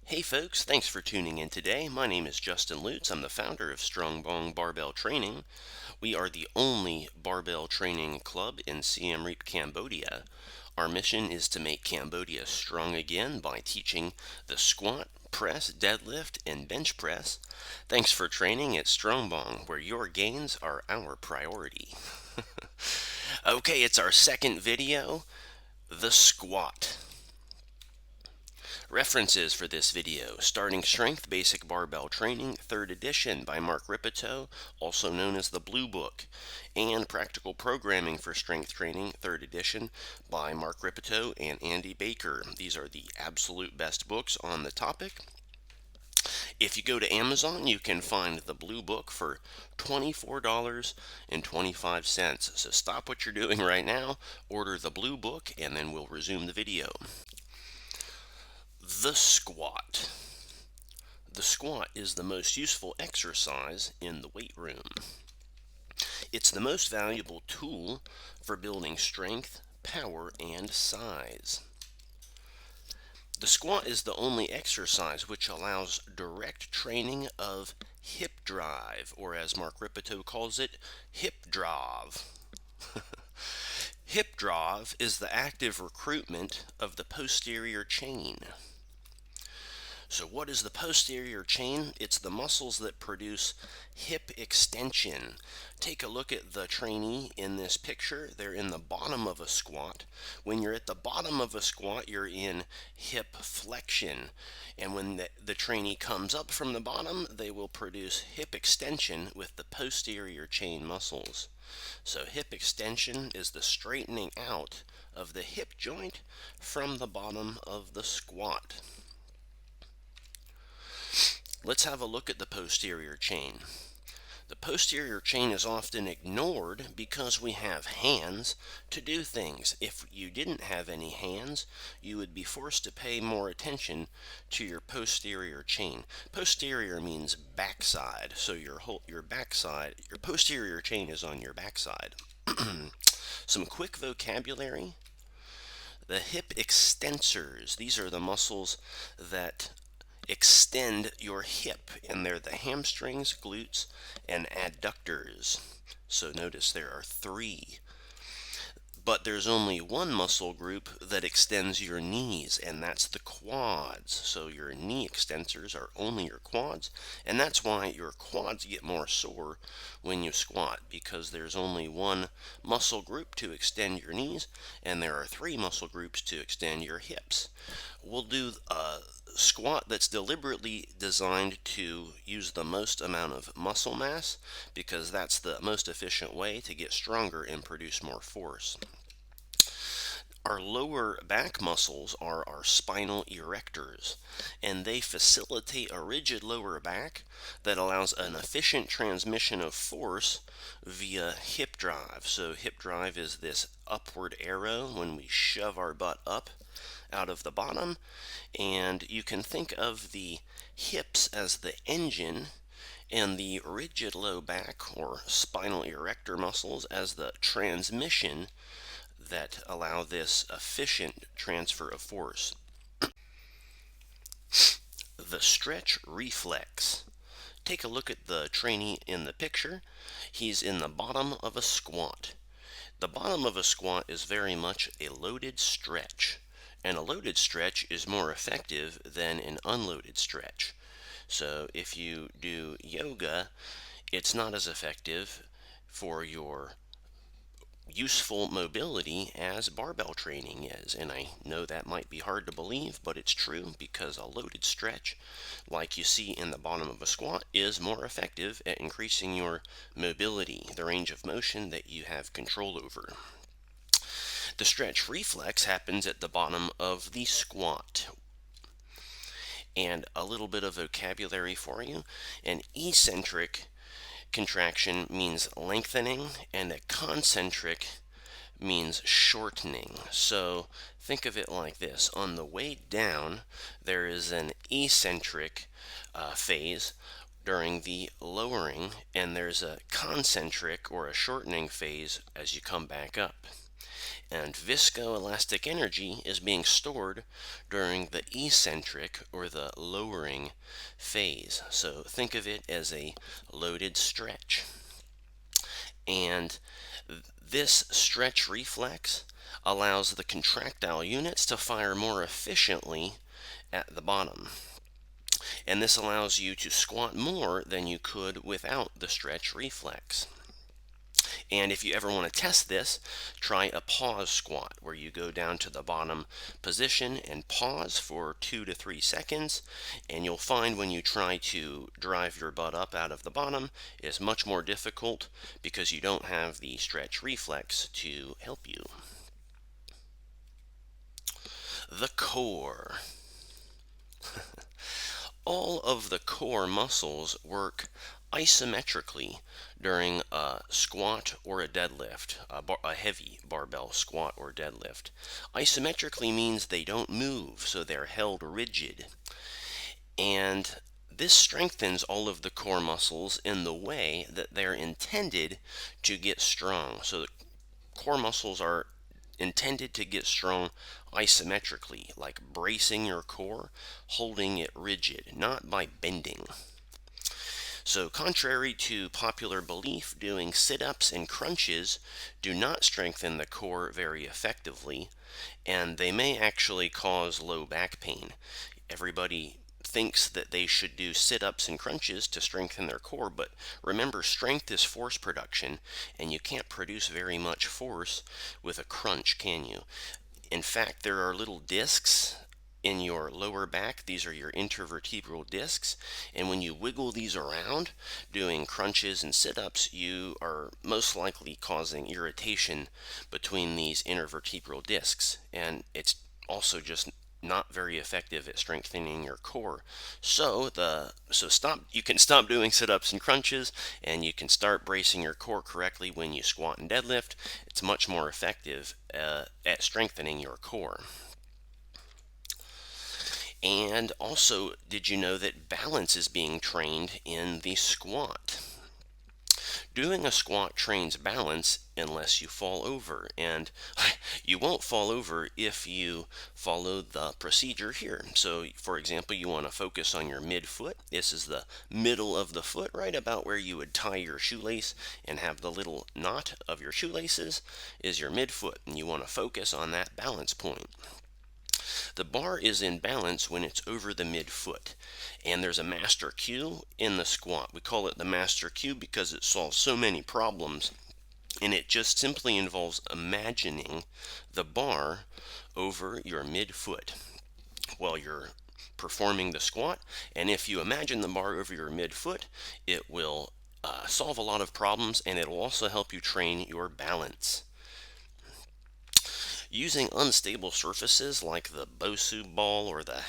Hey folks, thanks for tuning in today. My name is Justin Lutz. I'm the founder of Bong Barbell Training. We are the only barbell training club in Siem Reap, Cambodia. Our mission is to make Cambodia strong again by teaching the squat, press, deadlift, and bench press. Thanks for training at Bong, where your gains are our priority. Okay, it's our second video, the squat. References for this video: Starting Strength Basic Barbell Training, 3rd edition by Mark Ripito, also known as the Blue Book, and Practical Programming for Strength Training, 3rd edition by Mark Ripito and Andy Baker. These are the absolute best books on the topic. If you go to Amazon, you can find the Blue Book for $24.25. So stop what you're doing right now, order the Blue Book, and then we'll resume the video. The squat. The squat is the most useful exercise in the weight room. It's the most valuable tool for building strength, power, and size. The squat is the only exercise which allows direct training of hip drive, or as Mark Ripito calls it, hip drive. Hip drive is the active recruitment of the posterior chain. So what is the posterior chain? It's the muscles that produce hip extension. Take a look at the trainee in this picture. They're in the bottom of a squat. When you're at the bottom of a squat, you're in hip flexion. And when the trainee comes up from the bottom, they will produce hip extension with the posterior chain muscles. So hip extension is the straightening out of the hip joint from the bottom of the squat. Let's have a look at the posterior chain. The posterior chain is often ignored because we have hands to do things. If you didn't have any hands, you would be forced to pay more attention to your posterior chain. Posterior means backside, so your posterior chain is on your backside. Some quick vocabulary. The hip extensors, these are the muscles that extend your hip, and they're the hamstrings, glutes, and adductors. So notice there are 3. But there's only one muscle group that extends your knees, and that's the quads. So your knee extensors are only your quads, and that's why your quads get more sore when you squat, because there's only one muscle group to extend your knees, and there are 3 muscle groups to extend your hips. We'll do a squat that's deliberately designed to use the most amount of muscle mass, because that's the most efficient way to get stronger and produce more force. Our lower back muscles are our spinal erectors, and they facilitate a rigid lower back that allows an efficient transmission of force via hip drive. So hip drive is this upward arrow when we shove our butt up out of the bottom, and you can think of the hips as the engine and the rigid low back or spinal erector muscles as the transmission that allow this efficient transfer of force. The stretch reflex. Take a look at the trainee in the picture. He's in the bottom of a squat. The bottom of a squat is very much a loaded stretch, and a loaded stretch is more effective than an unloaded stretch. So if you do yoga, it's not as effective for your useful mobility as barbell training is. And I know that might be hard to believe, but it's true, because a loaded stretch, like you see in the bottom of a squat, is more effective at increasing your mobility, the range of motion that you have control over. The stretch reflex happens at the bottom of the squat. And a little bit of vocabulary for you: an eccentric contraction means lengthening, and a concentric means shortening. So think of it like this: on the way down, there is an eccentric phase during the lowering, and there's a concentric or a shortening phase as you come back up. And viscoelastic energy is being stored during the eccentric or the lowering phase. So think of it as a loaded stretch. And this stretch reflex allows the contractile units to fire more efficiently at the bottom. And this allows you to squat more than you could without the stretch reflex. And if you ever want to test this, try a pause squat where you go down to the bottom position and pause for 2 to 3 seconds. And you'll find when you try to drive your butt up out of the bottom, it's much more difficult because you don't have the stretch reflex to help you. The core. All of the core muscles work isometrically during a squat or a deadlift, a heavy barbell squat or deadlift. Isometrically means they don't move, so they're held rigid. And this strengthens all of the core muscles in the way that they're intended to get strong. So the core muscles are intended to get strong isometrically, like bracing your core, holding it rigid, not by bending. So contrary to popular belief, doing sit-ups and crunches do not strengthen the core very effectively, and they may actually cause low back pain. Everybody thinks that they should do sit-ups and crunches to strengthen their core, but remember, strength is force production, and you can't produce very much force with a crunch, can you? In fact, there are little discs in your lower back. These are your intervertebral discs, and when you wiggle these around doing crunches and sit-ups, you are most likely causing irritation between these intervertebral discs, and it's also just not very effective at strengthening your core. So you can stop doing sit-ups and crunches, and you can start bracing your core correctly when you squat and deadlift. It's much more effective at strengthening your core. And also, did you know that balance is being trained in the squat? Doing a squat trains balance unless you fall over, and you won't fall over if you follow the procedure here. So for example, you want to focus on your midfoot. This is the middle of the foot, right about where you would tie your shoelace and have the little knot of your shoelaces is your midfoot, and you want to focus on that balance point. The bar is in balance when it's over the midfoot, and there's a master cue in the squat. We call it the master cue because it solves so many problems, and it just simply involves imagining the bar over your midfoot while you're performing the squat. And if you imagine the bar over your midfoot, it will solve a lot of problems, and it will also help you train your balance. Using unstable surfaces like the Bosu ball or the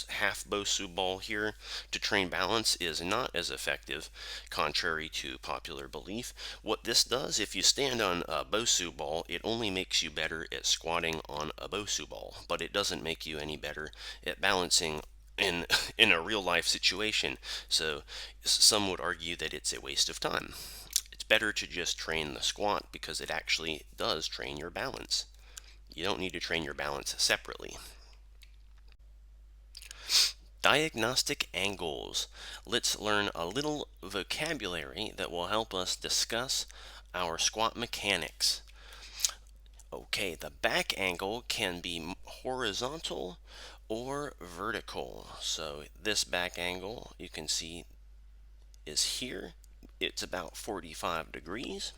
half Bosu ball here to train balance is not as effective, contrary to popular belief. What this does, if you stand on a Bosu ball, it only makes you better at squatting on a Bosu ball, but it doesn't make you any better at balancing in a real life situation. So some would argue that it's a waste of time. It's better to just train the squat because it actually does train your balance. You don't need to train your balance separately. Diagnostic angles. Let's learn a little vocabulary that will help us discuss our squat mechanics. Okay, the back angle can be horizontal or vertical. So this back angle, you can see, is here. It's about 45 degrees.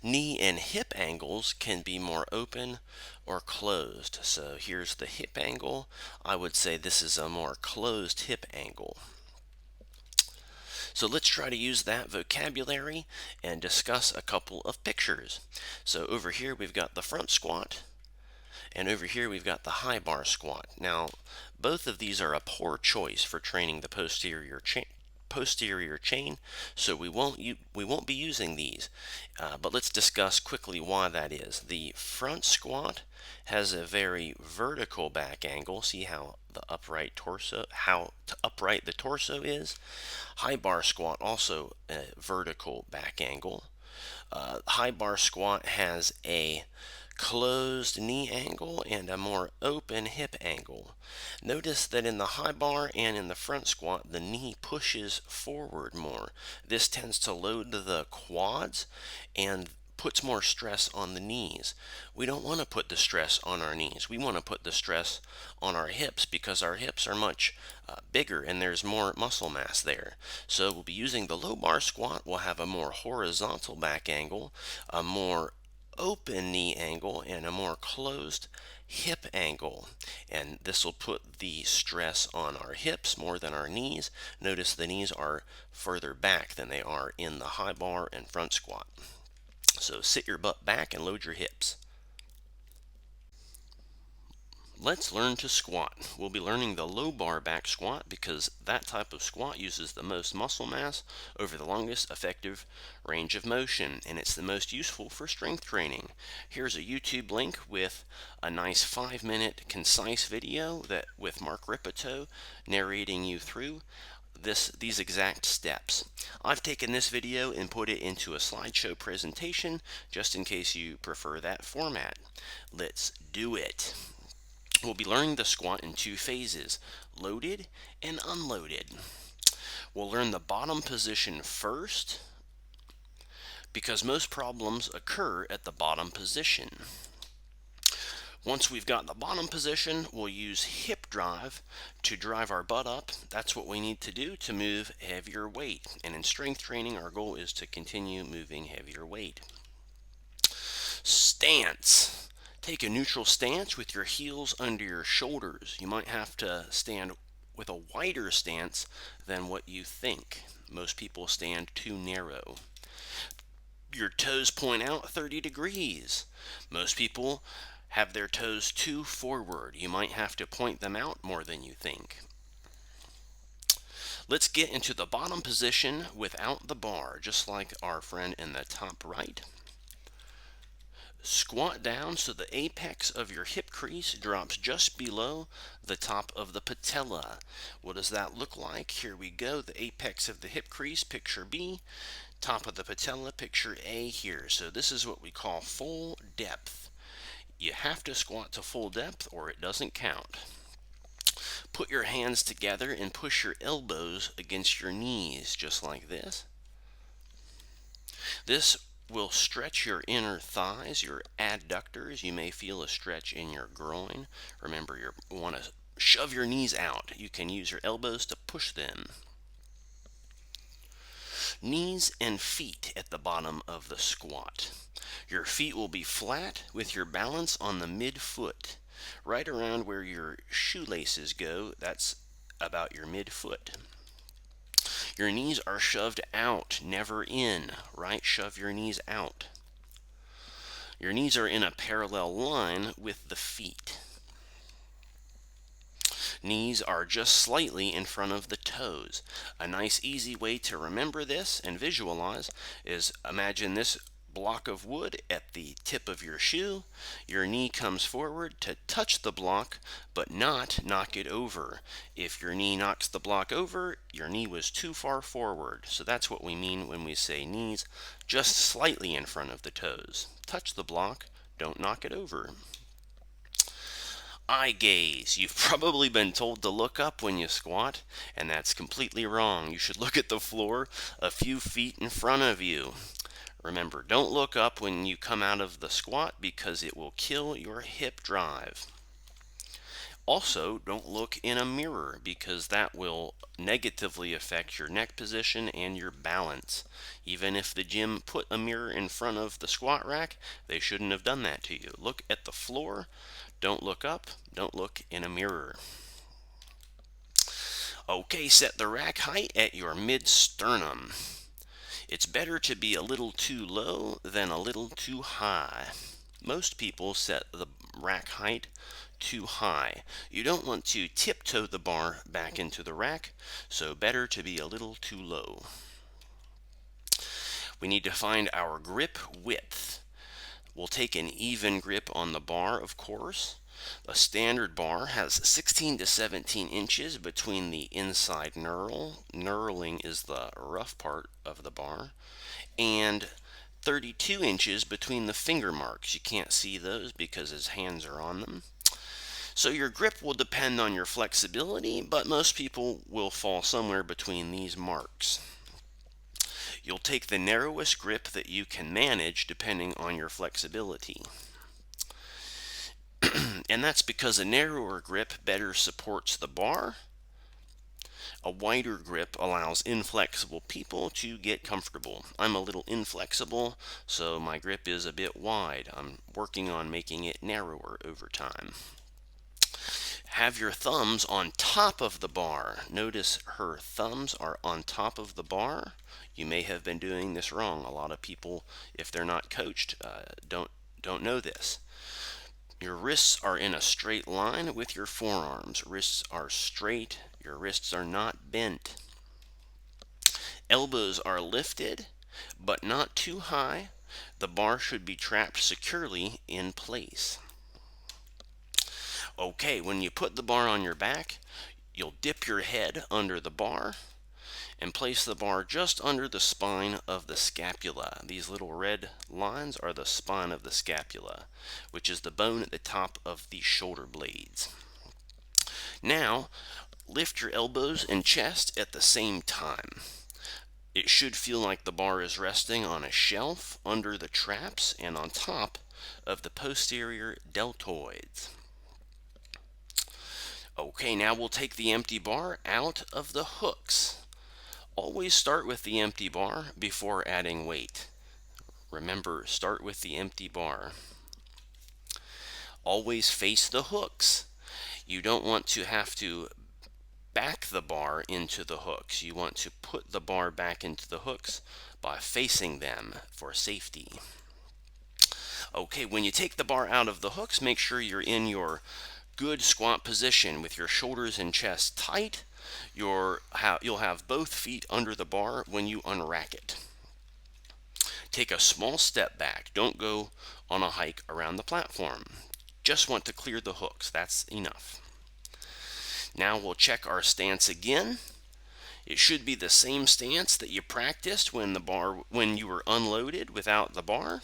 Knee and hip angles can be more open or closed. So here's the hip angle. I would say this is a more closed hip angle. So let's try to use that vocabulary and discuss a couple of pictures. So over here we've got the front squat, and over here we've got the high bar squat. Now, both of these are a poor choice for training the posterior chain, so we won't be using these. But let's discuss quickly why that is. The front squat has a very vertical back angle. See how upright the torso is. High bar squat also a vertical back angle. High bar squat has a closed knee angle and a more open hip angle. Notice that in the high bar and in the front squat, the knee pushes forward more. This tends to load the quads and puts more stress on the knees. We don't want to put the stress on our knees. We want to put the stress on our hips because our hips are much bigger and there's more muscle mass there. So we'll be using the low bar squat. We'll have a more horizontal back angle, a more open knee angle, and a more closed hip angle. And this will put the stress on our hips more than our knees. Notice the knees are further back than they are in the high bar and front squat. So sit your butt back and load your hips. Let's learn to squat. We'll be learning the low bar back squat because that type of squat uses the most muscle mass over the longest effective range of motion, and it's the most useful for strength training. Here's a YouTube link with a nice 5-minute concise video that with Mark Ripito narrating you through these exact steps. I've taken this video and put it into a slideshow presentation just in case you prefer that format. Let's do it. We'll be learning the squat in 2 phases, loaded and unloaded. We'll learn the bottom position first because most problems occur at the bottom position. Once we've got the bottom position, we'll use hip drive to drive our butt up. That's what we need to do to move heavier weight. And in strength training, our goal is to continue moving heavier weight. Stance. Take a neutral stance with your heels under your shoulders. You might have to stand with a wider stance than what you think. Most people stand too narrow. Your toes point out 30 degrees. Most people have their toes too forward. You might have to point them out more than you think. Let's get into the bottom position without the bar, just like our friend in the top right. Squat down so the apex of your hip crease drops just below the top of the patella. What does that look like? Here we go. The apex of the hip crease, picture B. Top of the patella, picture A here. So this is what we call full depth. You have to squat to full depth or it doesn't count. Put your hands together and push your elbows against your knees, just like this. This will stretch your inner thighs, your adductors. You may feel a stretch in your groin. Remember, you want to shove your knees out. You can use your elbows to push them. Knees and feet at the bottom of the squat. Your feet will be flat with your balance on the midfoot. Right around where your shoelaces go, that's about your midfoot. Your knees are shoved out, never in, right? Shove your knees out. Your knees are in a parallel line with the feet. Knees are just slightly in front of the toes. A nice easy way to remember this and visualize is imagine this block of wood at the tip of your shoe. Your knee comes forward to touch the block, but not knock it over. If your knee knocks the block over, your knee was too far forward. So that's what we mean when we say knees just slightly in front of the toes. Touch the block, don't knock it over. Eye gaze. You've probably been told to look up when you squat, and that's completely wrong. You should look at the floor a few feet in front of you. Remember, don't look up when you come out of the squat because it will kill your hip drive. Also, don't look in a mirror because that will negatively affect your neck position and your balance. Even if the gym put a mirror in front of the squat rack, they shouldn't have done that to you. Look at the floor. Don't look up. Don't look in a mirror. Okay, set the rack height at your mid-sternum. It's better to be a little too low than a little too high. Most people set the rack height too high. You don't want to tiptoe the bar back into the rack, so better to be a little too low. We need to find our grip width. We'll take an even grip on the bar, of course. A standard bar has 16 to 17 inches between the inside knurl. Knurling is the rough part of the bar. And 32 inches between the finger marks. You can't see those because his hands are on them. So your grip will depend on your flexibility, but most people will fall somewhere between these marks. You'll take the narrowest grip that you can manage depending on your flexibility. And that's because a narrower grip better supports the bar. A wider grip allows inflexible people to get comfortable. I'm a little inflexible, so my grip is a bit wide. I'm working on making it narrower over time. Have your thumbs on top of the bar. Notice her thumbs are on top of the bar. You may have been doing this wrong. A lot of people, if they're not coached, don't know this. Your wrists are in a straight line with your forearms. Wrists are straight. Your wrists are not bent. Elbows are lifted, but not too high. The bar should be trapped securely in place. Okay, when you put the bar on your back, you'll dip your head under the bar and place the bar just under the spine of the scapula. These little red lines are the spine of the scapula, which is the bone at the top of the shoulder blades. Now, lift your elbows and chest at the same time. It should feel like the bar is resting on a shelf under the traps and on top of the posterior deltoids. Okay, now we'll take the empty bar out of the hooks. Always start with the empty bar before adding weight. Remember, start with the empty bar. Always face the hooks. You don't want to have to back the bar into the hooks. You want to put the bar back into the hooks by facing them for safety. Okay, when you take the bar out of the hooks, make sure you're in your good squat position with your shoulders and chest tight. You'll have both feet under the bar when you unrack it. Take a small step back. Don't go on a hike around the platform. Just want to clear the hooks. That's enough. Now we'll check our stance again. It should be the same stance that you practiced when you were unloaded without the bar.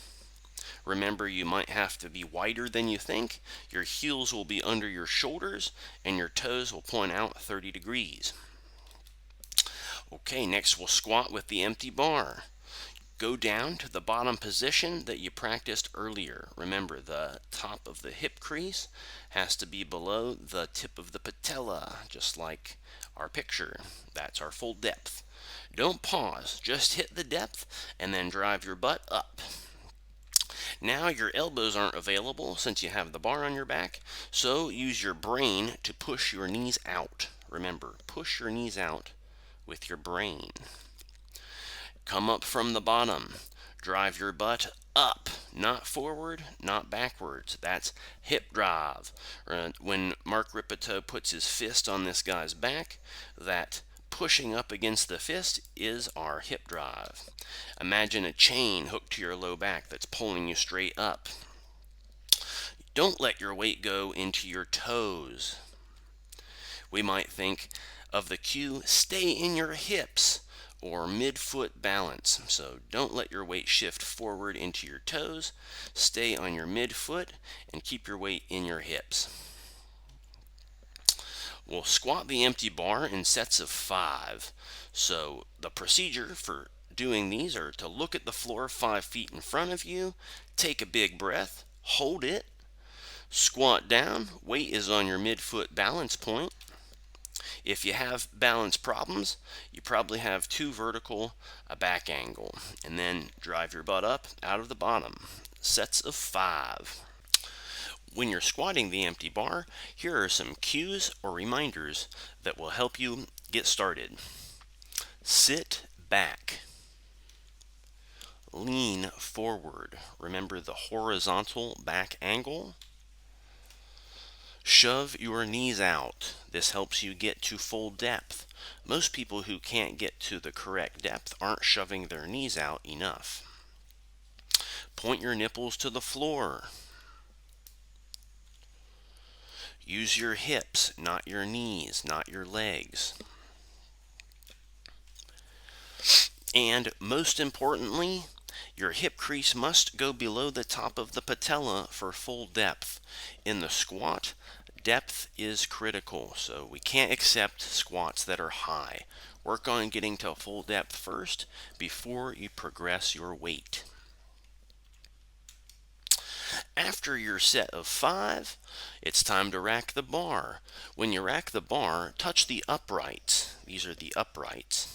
Remember, you might have to be wider than you think. Your heels will be under your shoulders and your toes will point out 30 degrees. Okay, next we'll squat with the empty bar. Go down to the bottom position that you practiced earlier. Remember, the top of the hip crease has to be below the tip of the patella, just like our picture. That's our full depth. Don't pause, just hit the depth and then drive your butt up. Now your elbows aren't available since you have the bar on your back, so use your brain to push your knees out. Remember, push your knees out with your brain. Come up from the bottom. Drive your butt up, not forward, not backwards. That's hip drive. When Mark Ripito puts his fist on this guy's back, that pushing up against the fist is our hip drive. Imagine a chain hooked to your low back that's pulling you straight up. Don't let your weight go into your toes. We might think of the cue, stay in your hips, or mid-foot balance. So don't let your weight shift forward into your toes. Stay on your mid-foot and keep your weight in your hips. We'll squat the empty bar in sets of 5. So the procedure for doing these are to look at the floor 5 feet in front of you, take a big breath, hold it, squat down, weight is on your mid-foot balance point. If you have balance problems, you probably have too vertical a back angle, and then drive your butt up out of the bottom. Sets of 5. When you're squatting the empty bar, here are some cues or reminders that will help you get started. Sit back. Lean forward. Remember the horizontal back angle. Shove your knees out. This helps you get to full depth. Most people who can't get to the correct depth aren't shoving their knees out enough. Point your nipples to the floor. Use your hips, not your knees, not your legs. And most importantly, Your hip crease must go below the top of the patella for full depth. In the squat, depth is critical, so we can't accept squats that are high. Work on getting to full depth first before you progress your weight. After your set of 5, it's time to rack the bar. When you rack the bar, touch the uprights. These are the uprights.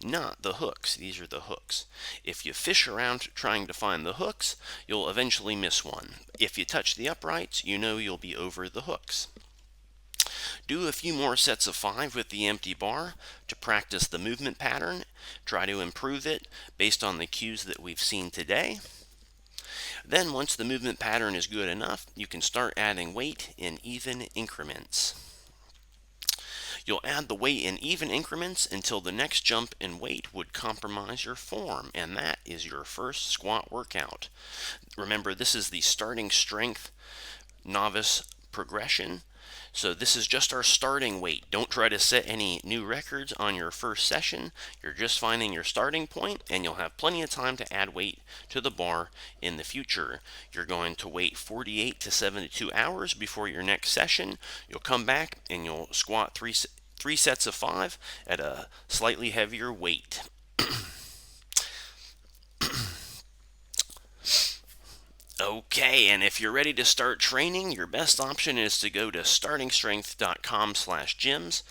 Not the hooks. These are the hooks. If you fish around trying to find the hooks, you'll eventually miss one. If you touch the uprights, you know you'll be over the hooks. Do a few more sets of 5 with the empty bar to practice the movement pattern. Try to improve it based on the cues that we've seen today. Then once the movement pattern is good enough, you can start adding weight in even increments. You'll add the weight in even increments until the next jump in weight would compromise your form, and that is your first squat workout. Remember, this is the starting strength novice progression. So this is just our starting weight. Don't try to set any new records on your first session. You're just finding your starting point, and you'll have plenty of time to add weight to the bar in the future. You're going to wait 48 to 72 hours before your next session. You'll come back and you'll squat three sets of 5 at a slightly heavier weight. Okay, and if you're ready to start training, your best option is to go to startingstrength.com/gyms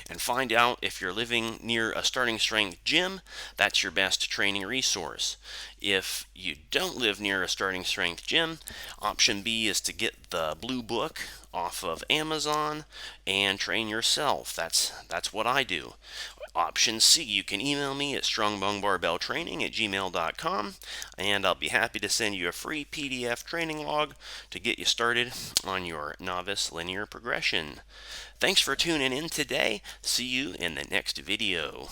and find out if you're living near a Starting Strength gym. That's your best training resource. If you don't live near a Starting Strength gym, option B is to get the Blue Book off of Amazon and train yourself. That's what I do. Option C, you can email me at strongbongbarbelltraining@gmail.com, and I'll be happy to send you a free PDF training log to get you started on your novice linear progression. Thanks for tuning in today. See you in the next video.